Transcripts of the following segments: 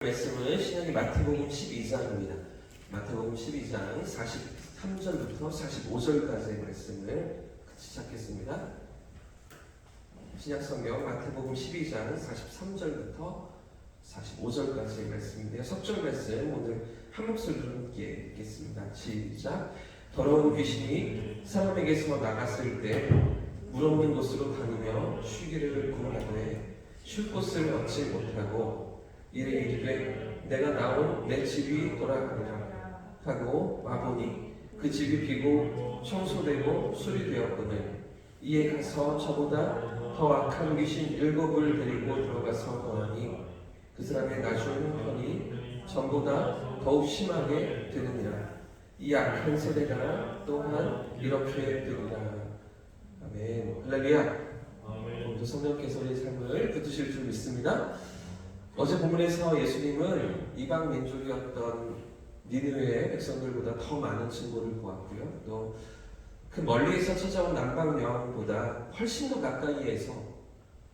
말씀은 신약의 마태복음 12장입니다. 마태복음 12장 43절부터 45절까지의 말씀을 같이 찾겠습니다. 신약성경 마태복음 12장 43절부터 45절까지의 말씀인데요. 석절 말씀 오늘 한 목소리로 함께 읽겠습니다. 시작. 더러운 귀신이 사람에게서 나갔을 때 물 없는 곳으로 다니며 쉬기를 구하되 쉴 곳을 얻지 못하고 이래 이르되 내가 나온 내 집이 돌아가리라 하고 와보니 그 집이 비고 청소되고 수리되었거늘 이에 가서 저보다 더 악한 귀신 7을 데리고 들어가서 거하니 그 사람의 나중 형편이 전보다 더욱 심하게 되느니라. 이 악한 세대가 또한 이렇게 되리라. 아멘. 할렐루야. 오늘도 성령께서 우리의 삶을 붙드실 줄 믿습니다. 어제 본문에서 예수님은 이방 민족이었던 니느웨의 백성들보다 더 많은 증거를 보았고요. 또 그 멀리에서 찾아온 남방 여왕보다 훨씬 더 가까이에서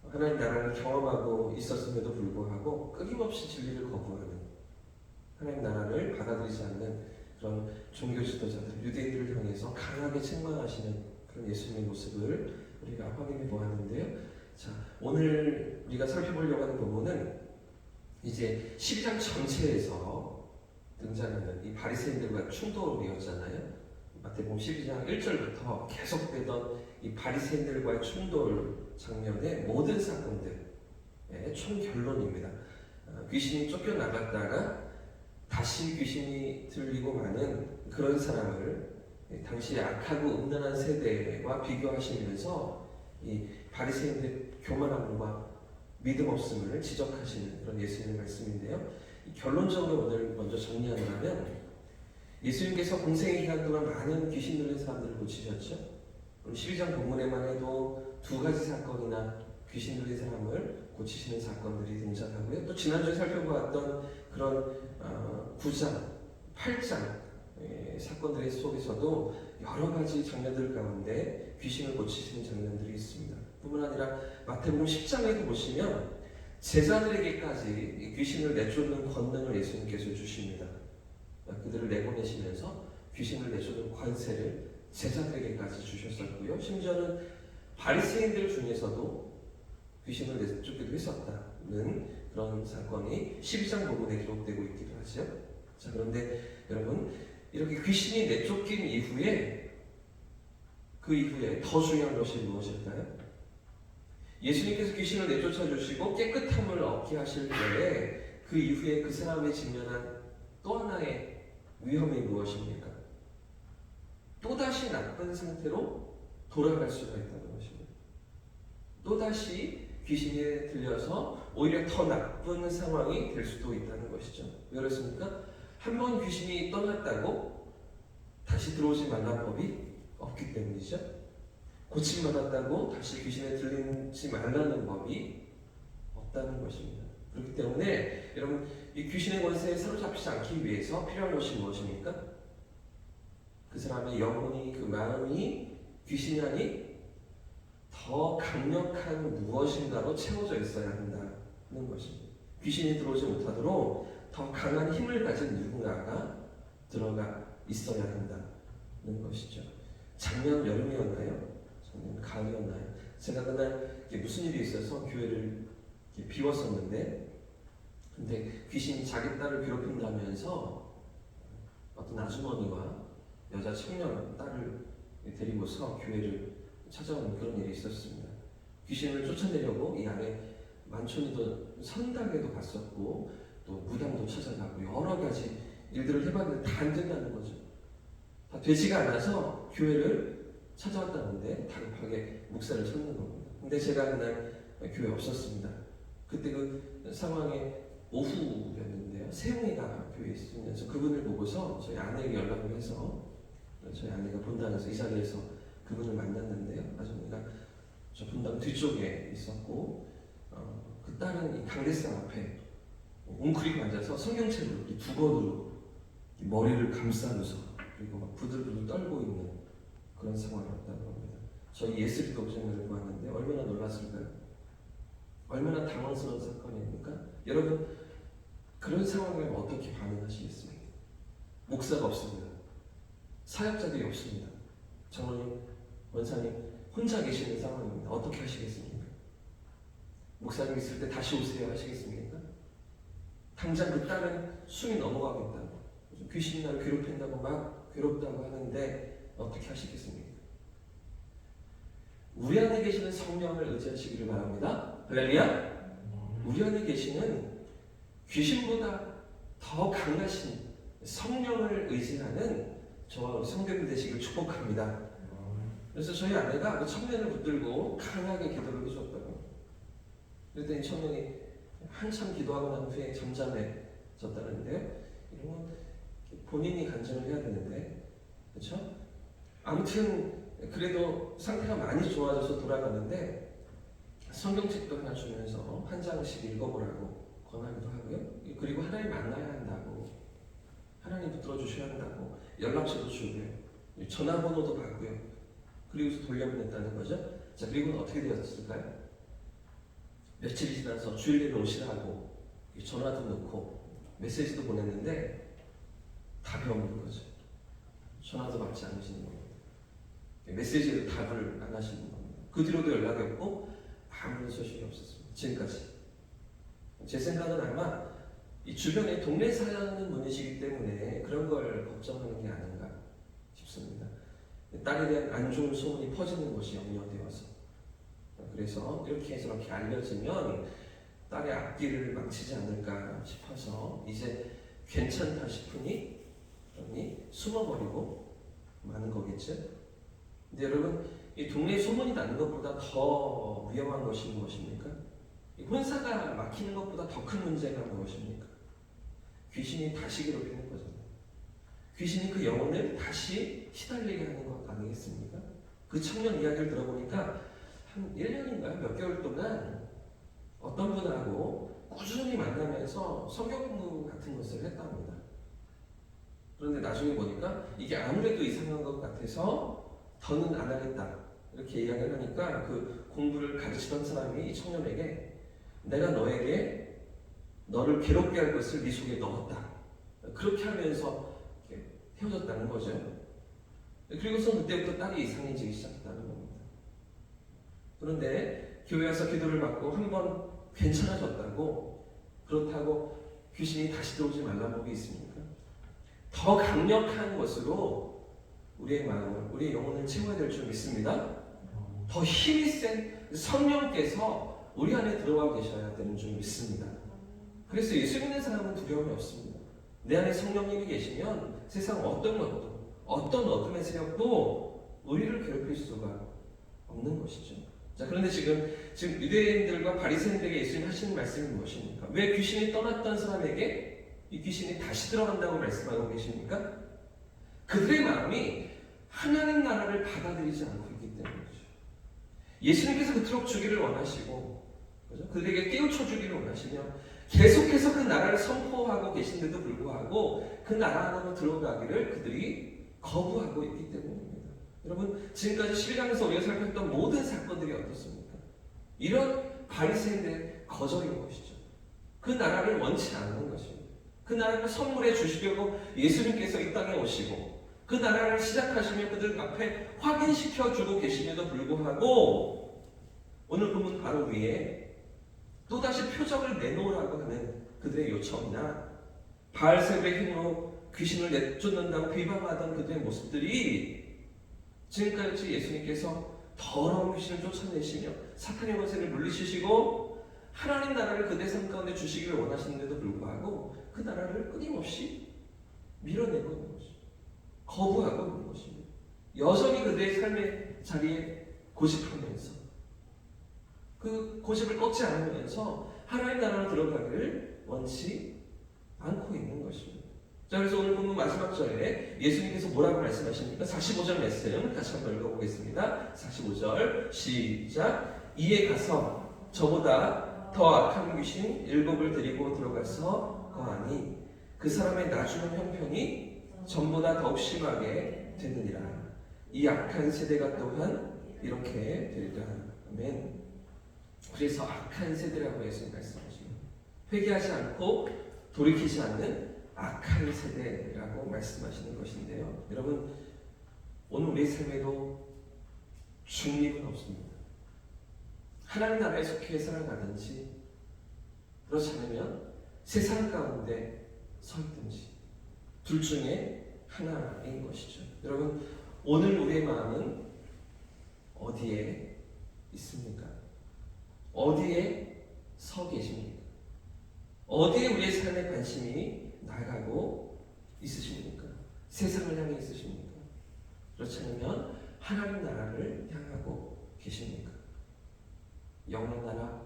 하나님 나라를 경험하고 있었음에도 불구하고 끊임없이 진리를 거부하는, 하나님 나라를 받아들이지 않는 그런 종교 지도자들, 유대인들을 향해서 강하게 책망하시는 그런 예수님의 모습을 우리가 확인해 보았는데요. 자, 오늘 우리가 살펴보려고 하는 부분은 이제 12장 전체에서 등장하는 이 바리새인들과 충돌이었잖아요. 마태복음 12장 1절부터 계속되던 이 바리새인들과의 충돌 장면의 모든 사건들의 총 결론입니다. 귀신이 쫓겨나갔다가 다시 귀신이 들리고 마는 그런 사람을 당시 악하고 음란한 세대와 비교하시면서 이 바리새인들의 교만함과 믿음 없음을 지적하시는 그런 예수님의 말씀인데요. 결론적으로 오늘 먼저 정리하자면 예수님께서 공생의 기간 동안 많은 귀신 들린 사람들을 고치셨죠. 12장 본문에만 해도 2가지 사건이나 귀신 들린 사람을 고치시는 사건들이 등장하고요. 또 지난주에 살펴보았던 그런 9장, 8장 사건들 속에서도 여러 가지 장면들 가운데 귀신을 고치시는 장면들이 있습니다. 뿐만 아니라 마태복음 10장에도 보시면 제자들에게까지 귀신을 내쫓는 권능을 예수님께서 주십니다. 그들을 내보내시면서 귀신을 내쫓는 권세를 제자들에게까지 주셨었고요. 심지어는 바리새인들 중에서도 귀신을 내쫓기도 했었다는 그런 사건이 12장 부분에 기록되고 있기도 하죠. 자, 그런데 여러분, 이렇게 귀신이 내쫓긴 이후에 그 이후에 더 중요한 것이 무엇일까요? 예수님께서 귀신을 내쫓아 주시고 깨끗함을 얻게 하실 때에 그 이후에 그 사람이 직면한 또 하나의 위험이 무엇입니까? 또다시 나쁜 상태로 돌아갈 수가 있다는 것입니다. 또다시 귀신이 들려서 오히려 더 나쁜 상황이 될 수도 있다는 것이죠. 왜 그렇습니까? 한 번 귀신이 떠났다고 다시 들어오지 말라는 법이 없기 때문이죠. 고침받았다고 다시 귀신에 들리지 말라는 법이 없다는 것입니다. 그렇기 때문에 여러분, 이 귀신의 권세에 사로잡히지 않기 위해서 필요한 것이 무엇입니까? 그 사람의 영혼이, 그 마음이 귀신이 아닌 더 강력한 무엇인가로 채워져 있어야 한다는 것입니다. 귀신이 들어오지 못하도록 더 강한 힘을 가진 누군가가 들어가 있어야 한다는 것이죠. 작년 여름이었나요? 작년 가을이었나요? 제가 그날 무슨 일이 있어서 교회를 비웠었는데, 근데 귀신이 자기 딸을 괴롭힌다면서 어떤 아주머니와 여자 청년 딸을 데리고서 교회를 찾아오는 그런 일이 있었습니다. 귀신을 쫓아내려고 이 안에 만촌이도 선당에도 갔었고 또 무당도 찾아가고 여러 가지 일들을 해봤는데 다 안 된다는 거죠. 다 되지가 않아서 교회를 찾아왔다는데 다급하게 목사를 찾는 겁니다. 근데 제가 그날 교회에 없었습니다. 그때 그 상황에 오후였는데요. 세웅이가 교회에 있으면서 그분을 보고서 저희 아내에게 연락을 해서 저희 아내가 본당에서 이 자리에서 그분을 만났는데요. 아주머니가 저 본당 뒤쪽에 있었고 그 딸은 이 강대상 앞에 웅크리고 앉아서 성경책으로 두 번으로 머리를 감싸면서 그리고 막 부들부들 떨고 있는 그런 상황이었다고 합니다. 저희 예슬이 동생을 보았는데 얼마나 놀랐을까요? 얼마나 당황스러운 사건입니까? 여러분, 그런 상황을 어떻게 반응하시겠습니까? 목사가 없습니다. 사역자들이 없습니다. 장로님, 원사님 혼자 계시는 상황입니다. 어떻게 하시겠습니까? 목사님 있을 때 다시 오세요 하시겠습니까? 당장 그 딸은 숨이 넘어가겠다고, 귀신이 나를 괴롭힌다고 막 괴롭다고 하는데 어떻게 하시겠습니까? 우리 안에 계시는 성령을 의지하시기를 바랍니다. 할렐루야! 우리 안에 계시는 귀신보다 더 강하신 성령을 의지하는 저와 우리 성도님 되시길 축복합니다. 그래서 저희 아내가 그 청년을 붙들고 강하게 기도를 해줬다고. 그랬더니 청년이 한참 기도하고 난 후에 잠잠해졌다는데요. 이런 건 본인이 간증을 해야 되는데, 그렇죠? 아무튼 그래도 상태가 많이 좋아져서 돌아가는데 성경책도 하나 주면서 한 장씩 읽어보라고 권하기도 하고요. 그리고 하나님 만나야 한다고, 하나님 붙들어 주셔야 한다고 연락처도 주고요. 전화번호도 받고요. 그리고서 돌려보냈다는 거죠. 자, 그리고는 어떻게 되었을까요? 며칠이 지나서 주일에 오시라고 전화도 넣고 메시지도 보냈는데 답이 없는 거죠. 전화도 받지 않으시는 겁니다. 메시지에도 답을 안 하시는 겁니다. 그 뒤로도 연락이 없고 아무런 소식이 없었습니다. 지금까지. 제 생각은 아마 이 주변에 동네 사는 분이시기 때문에 그런 걸 걱정하는 게 아닌가 싶습니다. 딸에 대한 안 좋은 소문이 퍼지는 것이 염려되어서, 그래서 이렇게 저렇게 알려지면 딸의 앞길을 망치지 않을까 싶어서 이제 괜찮다 싶으니 숨어버리고 마는 거겠죠. 근데 여러분, 이 동네 소문이 나는 것보다 더 위험한 것이 무엇입니까? 이 혼사가 막히는 것보다 더 큰 문제가 무엇입니까? 귀신이 다시 괴롭히는 거잖아요. 귀신이 그 영혼을 다시 시달리게 하는 것 아니겠습니까? 그 청년 이야기를 들어보니까 한 1년인가요? 몇 개월 동안 어떤 분하고 꾸준히 만나면서 성경 공부 같은 것을 했답니다. 그런데 나중에 보니까 이게 아무래도 이상한 것 같아서 더는 안 하겠다 이렇게 이야기를 하니까 그 공부를 가르치던 사람이 이 청년에게 내가 너를 괴롭게 할 것을 네 속에 넣었다. 그렇게 하면서 헤어졌다는 거죠. 그리고서 그때부터 딸이 이상해지기 시작했다는 겁니다. 그런데 교회 와서 기도를 받고 한번 괜찮아졌다고, 그렇다고 귀신이 다시 들어오지 말라는 법이 있습니까? 더 강력한 것으로 우리의 마음을, 우리의 영혼을 채워야 될 줄 믿습니다. 더 힘이 센 성령께서 우리 안에 들어와 계셔야 되는 줄 믿습니다. 그래서 예수 믿는 사람은 두려움이 없습니다. 내 안에 성령님이 계시면 세상 어떤 것도, 어떤 어둠의 세력도 우리를 괴롭힐 수가 없는 것이죠. 자, 그런데 지금 유대인들과 바리새인들에게 예수님 하시는 말씀이 무엇입니까? 왜 귀신이 떠났던 사람에게 이 귀신이 다시 들어간다고 말씀하고 계십니까? 그들의 마음이 하나님 나라를 받아들이지 않고 있기 때문이죠. 예수님께서 그토록 주기를 원하시고, 그죠? 그들에게 깨우쳐 주기를 원하시며 계속해서 그 나라를 선포하고 계신데도 불구하고 그 나라 안으로 들어가기를 그들이 거부하고 있기 때문입니다. 여러분, 지금까지 12장에서 우리가 살폈던 모든 사건들이 어떻습니까? 이런 바리새인들의 거절인 것이죠. 그 나라를 원치 않는 것입니다. 그 나라를 선물해 주시려고 예수님께서 이 땅에 오시고 그 나라를 시작하시며 그들 앞에 확인시켜 주고 계심에도 불구하고 오늘 본문 바로 위에 또다시 표적을 내놓으라고 하는 그들의 요청이나 바알세불의 힘으로 귀신을 내쫓는다고 비방하던 그들의 모습들이 지금까지 예수님께서 더러운 귀신을 쫓아내시며 사탄의 권세를 물리치시고 하나님 나라를 그들의 삶 가운데 주시기를 원하시는데도 불구하고 그 나라를 끊임없이 밀어내고 있는 것입니다. 거부하고 있는 것입니다. 여전히 그들의 삶의 자리에 고집하면서 그 고집을 꺾지 않으면서 하나님 나라로 들어가기를 원치 않고 있는 것입니다. 자, 그래서 오늘 본문 마지막 절에 예수님께서 뭐라고 말씀하십니까? 45절 말씀 다시 한번 읽어보겠습니다. 45절 시작. 이에 가서 저보다 더 악한 귀신 7을 데리고 들어가서 거하니 그 사람의 나중한 형편이 전보다 더욱 심하게 되느니라. 이 악한 세대가 또한 이렇게 되리라. 아멘. 그래서 악한 세대라고 예수님 말씀하십니다. 회개하지 않고 돌이키지 않는 악한 세대라고 말씀하시는 것인데요. 여러분, 오늘 우리의 삶에도 중립은 없습니다. 하나님 나라에 속해 살아가든지 그렇지 않으면 세상 가운데 서 있든지 둘 중에 하나인 것이죠. 여러분, 오늘 우리의 마음은 어디에 있습니까? 어디에 서 계십니까? 어디에 우리의 삶의 관심이 나가고 있으십니까? 세상을 향해 있으십니까? 그렇지 않으면 하나님 나라를 향하고 계십니까? 영원한 나라,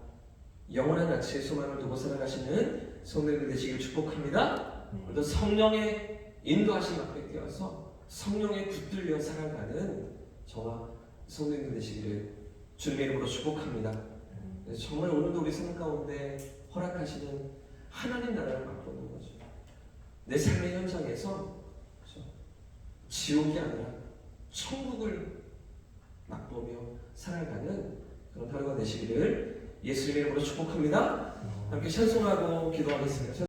영원한 가치의 소망을 두고 살아가시는 성도들 되시길 축복합니다. 오늘도 성령의 인도하심 앞에 뛰어서 성령에 붙들려 살아가는 저와 성도들 되시기를 주님의 이름으로 축복합니다. 정말 오늘도 우리 삶 가운데 허락하시는 하나님 나라를 맛보는 거죠. 내 삶의 현장에서 지옥이 아니라 천국을 맛보며 살아가는 그런 하루가 되시기를 예수님의 이름으로 축복합니다. 함께 찬송하고 기도하겠습니다.